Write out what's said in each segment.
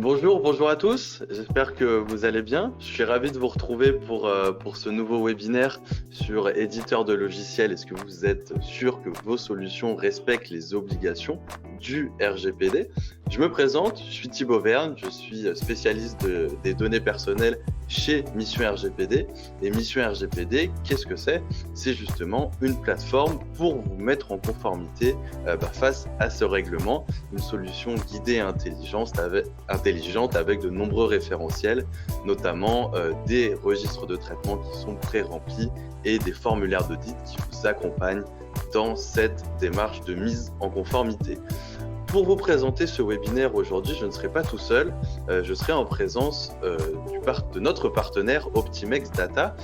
Bonjour à tous, j'espère que vous allez bien. Je suis ravi de vous retrouver pour ce nouveau webinaire sur éditeur de logiciels. Est-ce que vous êtes sûr que vos solutions respectent les obligations du RGPD? Je me présente, je suis Thibaut Verne, je suis spécialiste des données personnelles chez Mission RGPD. Et Mission RGPD, qu'est-ce que c'est? C'est justement une plateforme pour vous mettre en conformité face à ce règlement, une solution guidée et intelligente avec de nombreux référentiels, notamment des registres de traitement qui sont pré-remplis et des formulaires d'audit qui vous accompagnent dans cette démarche de mise en conformité. Pour vous présenter ce webinaire aujourd'hui, je ne serai pas tout seul, je serai en présence de notre partenaire Optimex Data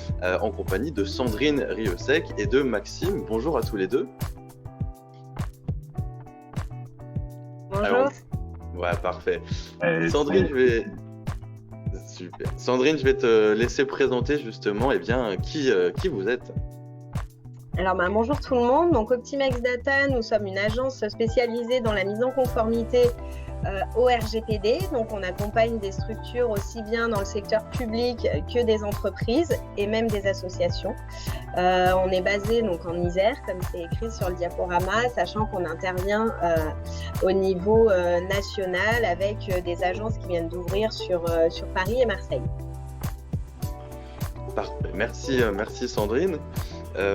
en compagnie de Sandrine Riosec et de Maxime. Bonjour à tous les deux. Bonjour. Alors, ouais, parfait. Sandrine, je vais te laisser présenter justement qui vous êtes. Alors, bonjour tout le monde. Donc, Optimex Data, nous sommes une agence spécialisée dans la mise en conformité au RGPD. Donc, on accompagne des structures aussi bien dans le secteur public que des entreprises et même des associations. On est basé donc en Isère, comme c'est écrit sur le diaporama, sachant qu'on intervient au niveau national avec des agences qui viennent d'ouvrir sur Paris et Marseille. Parfait. Merci Sandrine.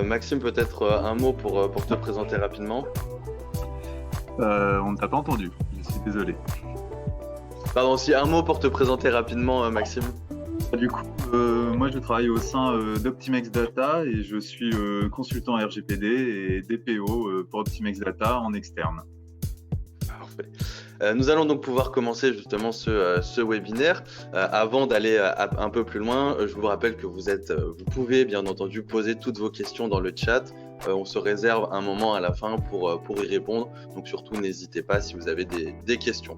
Maxime, peut-être un mot pour te présenter rapidement. On ne t'a pas entendu, je suis désolé. Pardon, si un mot pour te présenter rapidement, Maxime. Du coup, moi je travaille au sein d'Optimex Data et je suis consultant RGPD et DPO pour Optimex Data en externe. Parfait. Nous allons donc pouvoir commencer justement ce webinaire. Avant d'aller un peu plus loin, je vous rappelle que vous pouvez bien entendu poser toutes vos questions dans le chat. On se réserve un moment à la fin pour y répondre. Donc surtout, n'hésitez pas si vous avez des questions.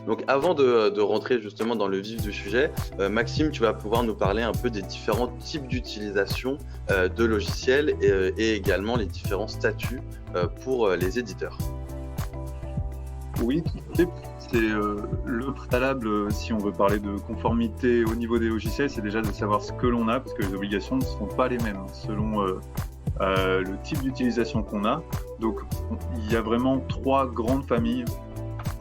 Donc avant de rentrer justement dans le vif du sujet, Maxime, tu vas pouvoir nous parler un peu des différents types d'utilisation de logiciels et également les différents statuts pour les éditeurs. Oui, c'est le préalable si on veut parler de conformité au niveau des logiciels, c'est déjà de savoir ce que l'on a, parce que les obligations ne sont pas les mêmes selon le type d'utilisation qu'on a. Donc il y a vraiment trois grandes familles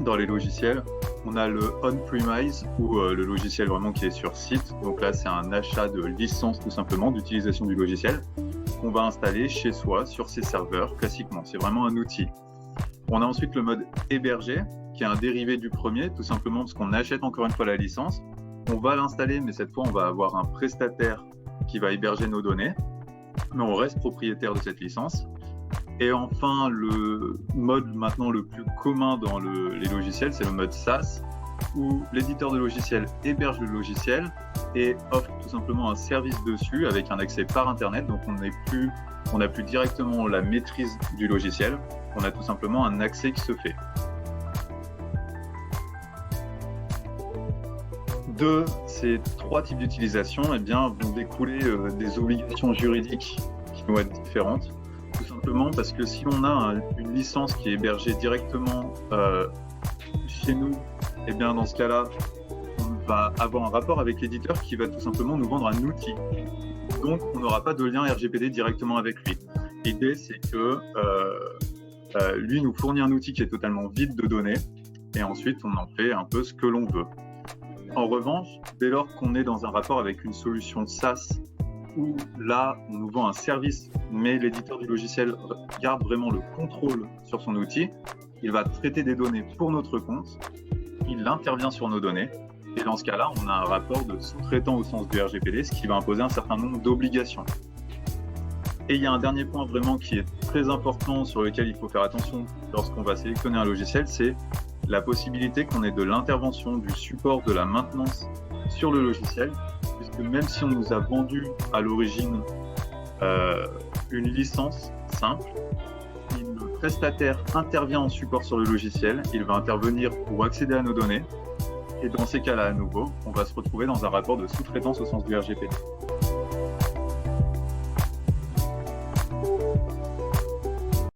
dans les logiciels. On a le on-premise, ou le logiciel vraiment qui est sur site. Donc là, c'est un achat de licence tout simplement d'utilisation du logiciel qu'on va installer chez soi sur ses serveurs classiquement. C'est vraiment un outil. On a ensuite le mode hébergé, qui est un dérivé du premier, tout simplement parce qu'on achète encore une fois la licence. On va l'installer, mais cette fois, on va avoir un prestataire qui va héberger nos données, mais on reste propriétaire de cette licence. Et enfin, le mode maintenant le plus commun dans les logiciels, c'est le mode SaaS, où l'éditeur de logiciel héberge le logiciel et offre tout simplement un service dessus avec un accès par Internet. Donc on n'a plus directement la maîtrise du logiciel, on a tout simplement un accès qui se fait. De ces trois types d'utilisation, vont découler des obligations juridiques qui vont être différentes. Tout simplement parce que si on a une licence qui est hébergée directement chez nous, dans ce cas-là, on va avoir un rapport avec l'éditeur qui va tout simplement nous vendre un outil. Donc, on n'aura pas de lien RGPD directement avec lui. L'idée, c'est que lui nous fournit un outil qui est totalement vide de données et ensuite, on en fait un peu ce que l'on veut. En revanche, dès lors qu'on est dans un rapport avec une solution SaaS, où là, on nous vend un service, mais l'éditeur du logiciel garde vraiment le contrôle sur son outil. Il va traiter des données pour notre compte, il intervient sur nos données, et dans ce cas-là, on a un rapport de sous-traitant au sens du RGPD, ce qui va imposer un certain nombre d'obligations. Et il y a un dernier point vraiment qui est très important sur lequel il faut faire attention lorsqu'on va sélectionner un logiciel, c'est la possibilité qu'on ait de l'intervention, du support, de la maintenance sur le logiciel, puisque même si on nous a vendu à l'origine une licence simple, le prestataire intervient en support sur le logiciel, il va intervenir pour accéder à nos données, et dans ces cas-là, à nouveau, on va se retrouver dans un rapport de sous-traitance au sens du RGPD.